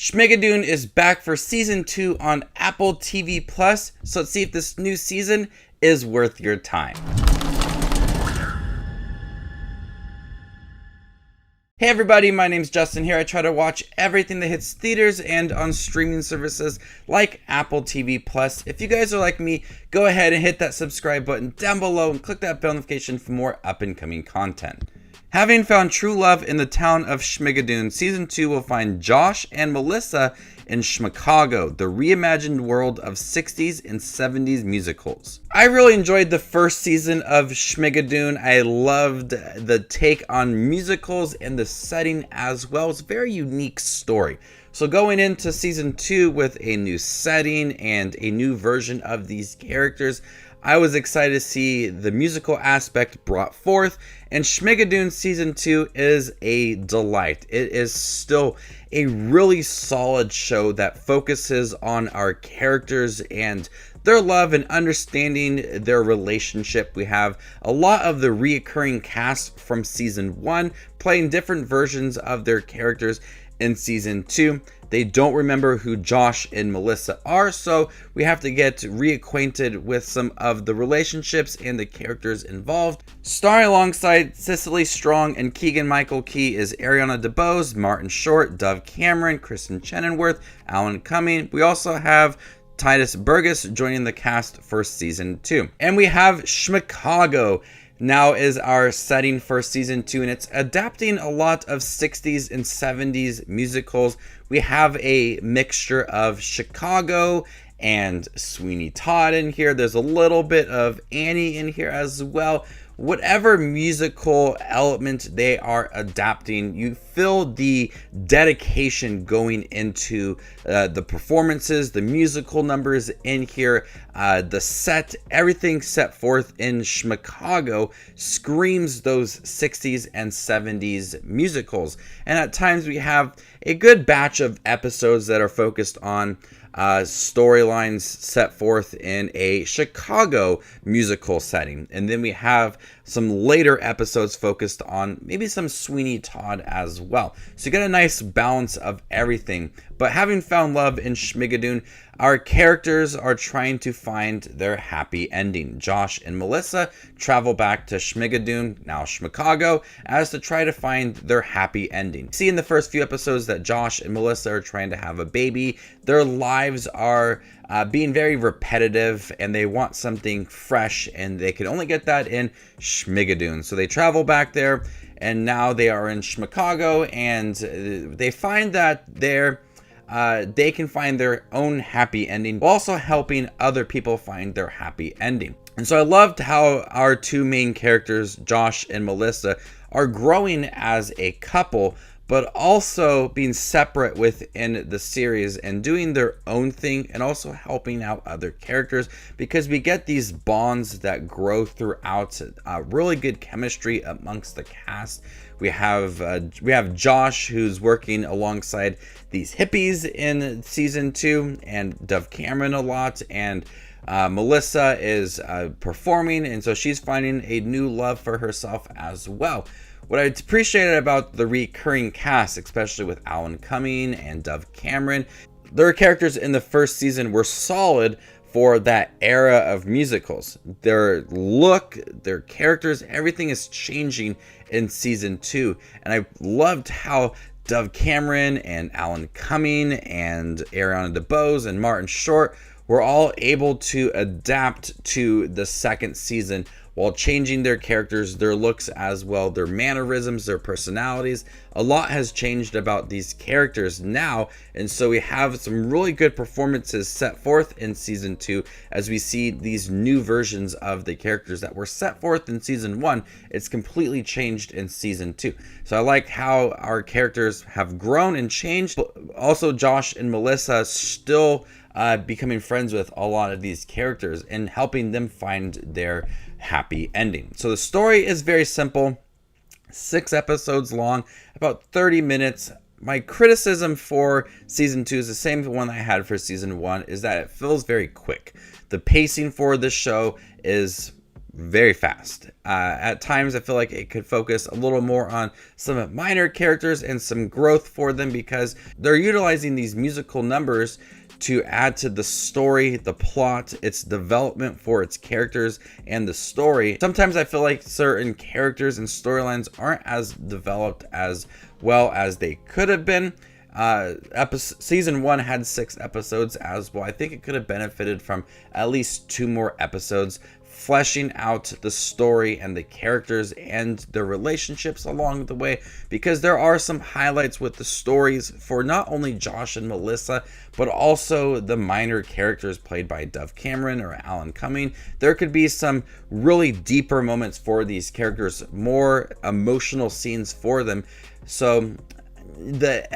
Schmigadoon is back for season 2 on Apple TV Plus, so let's see if this new season is worth your time. Hey everybody, my name's Justin here. I try to watch everything that hits theaters and on streaming services like Apple TV Plus. If you guys are like me, go ahead and hit that subscribe button down below and click that bell notification for more up and coming content. Having found true love in the town of Schmigadoon, season 2 will find Josh and Melissa in Schmicago, the reimagined world of 60s and 70s musicals. I really enjoyed the first season of Schmigadoon. I loved the take on musicals and the setting as well. It's a very unique story. So going into season 2 with a new setting and a new version of these characters, I was excited to see the musical aspect brought forth, and Schmigadoon season 2 is a delight. It is still a really solid show that focuses on our characters and their love and understanding their relationship. We have a lot of the reoccurring cast from season 1 playing different versions of their characters in season 2. They don't remember who Josh and Melissa are, so we have to get reacquainted with some of the relationships and the characters involved. Starring alongside Cecily Strong and Keegan-Michael Key is Ariana DeBose, Martin Short, Dove Cameron, Kristin Chenoweth, Cumming. We also have Tituss Burgess joining the cast for season 2. And we have Schmicago now is our setting for season 2, and it's adapting a lot of 60s and 70s musicals. We have a mixture of Chicago and Sweeney Todd in here. There's a little bit of Annie in here as well. Whatever musical element they are adapting, you feel the dedication going into the performances, the musical numbers in here, the set, everything set forth in Schmicago screams those 60s and 70s musicals. And at times we have a good batch of episodes that are focused on storylines set forth in a Chicago musical setting, and then we have some later episodes focused on maybe some Sweeney Todd as well. So you get a nice balance of everything. But having found love in Schmigadoon, our characters are trying to find their happy ending. Josh and Melissa travel back to Schmigadoon, now Schmicago, as to try to find their happy ending. See in the first few episodes that Josh and Melissa are trying to have a baby. Their lives are being very repetitive, and they want something fresh, and they can only get that in Schmigadoon. So they travel back there, and now they are in Schmicago, and they find that they can find their own happy ending while also helping other people find their happy ending. And so I loved how our two main characters, Josh and Melissa, are growing as a couple, but also being separate within the series and doing their own thing and also helping out other characters, because we get these bonds that grow throughout, really good chemistry amongst the cast. We have Josh, who's working alongside these hippies in season 2, and Dove Cameron a lot, and Melissa is performing, and so she's finding a new love for herself as well. What I appreciated about the recurring cast, especially with Cumming and Dove Cameron, their characters in the first season were solid for that era of musicals. Their look, their characters, everything is changing in season 2. And I loved how Dove Cameron and Cumming and Ariana DeBose and Martin Short were all able to adapt to the second season while changing their characters, their looks as well, their mannerisms, their personalities. A lot has changed about these characters now, and so we have some really good performances set forth in season 2 as we see these new versions of the characters that were set forth in season 1. It's completely changed in season 2. So I like how our characters have grown and changed. Also, Josh and Melissa still becoming friends with a lot of these characters and helping them find their happy ending. So the story is very simple, 6 episodes long, about 30 minutes. My criticism for season 2 is the same one I had for season 1, is that it feels very quick. The pacing for this show is very fast. At times, I feel like it could focus a little more on some minor characters and some growth for them, because they're utilizing these musical numbers to add to the story, the plot, its development for its characters and the story. Sometimes I feel like certain characters and storylines aren't as developed as well as they could have been. Season 1 had 6 episodes as well. I think it could have benefited from at least 2 more episodes, fleshing out the story and the characters and the relationships along the way, because there are some highlights with the stories for not only Josh and Melissa, but also the minor characters played by Dove Cameron or Alan Cumming. There could be some really deeper moments for these characters, more emotional scenes for them. So the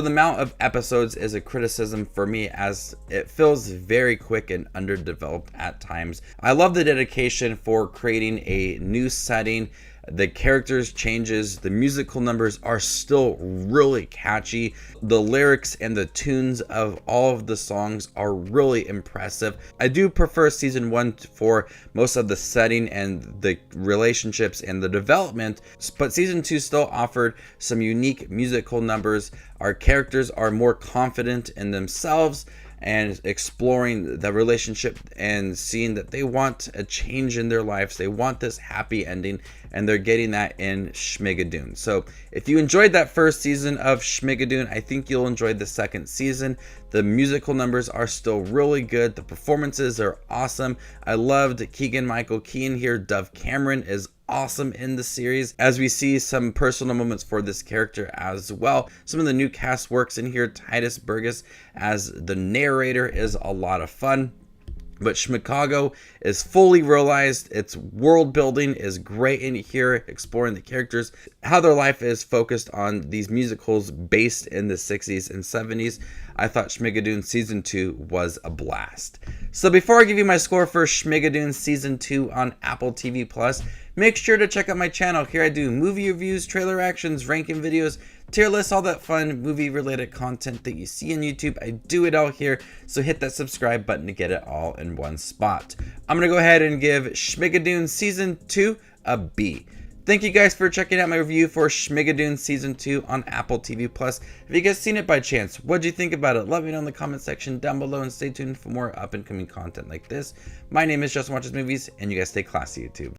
amount of episodes is a criticism for me, as it feels very quick and underdeveloped at times. I love the dedication for creating a new setting. The characters changes, the musical numbers are still really catchy. The lyrics and the tunes of all of the songs are really impressive. I do prefer season 1 for most of the setting and the relationships and the development, but season 2 still offered some unique musical numbers. Our characters are more confident in themselves and exploring the relationship and seeing that they want a change in their lives. They want this happy ending, and they're getting that in Schmigadoon. So if you enjoyed that first season of Schmigadoon, I think you'll enjoy the second season. The musical numbers are still really good. The performances are awesome. I loved Keegan-Michael Key in here. Dove Cameron is awesome in the series, as we see some personal moments for this character as well. Some of the new cast works in here. Tituss Burgess as the narrator is a lot of fun. But Schmicago is fully realized. Its world building is great in here, exploring the characters, how their life is focused on these musicals based in the 60s and 70s. I thought Schmigadoon Season 2 was a blast. So before I give you my score for Schmigadoon Season 2 on Apple TV Plus, make sure to check out my channel. Here I do movie reviews, trailer reactions, ranking videos, tier lists, all that fun movie related content that you see on YouTube. I do it all here, so hit that subscribe button to get it all in one spot. I'm going to go ahead and give Schmigadoon Season 2 a B. Thank you guys for checking out my review for Schmigadoon Season 2 on Apple TV Plus. Have you guys seen it by chance? What do you think about it? Let me know in the comment section down below, and stay tuned for more up and coming content like this. My name is Justin Watches Movies, and you guys stay classy, YouTube.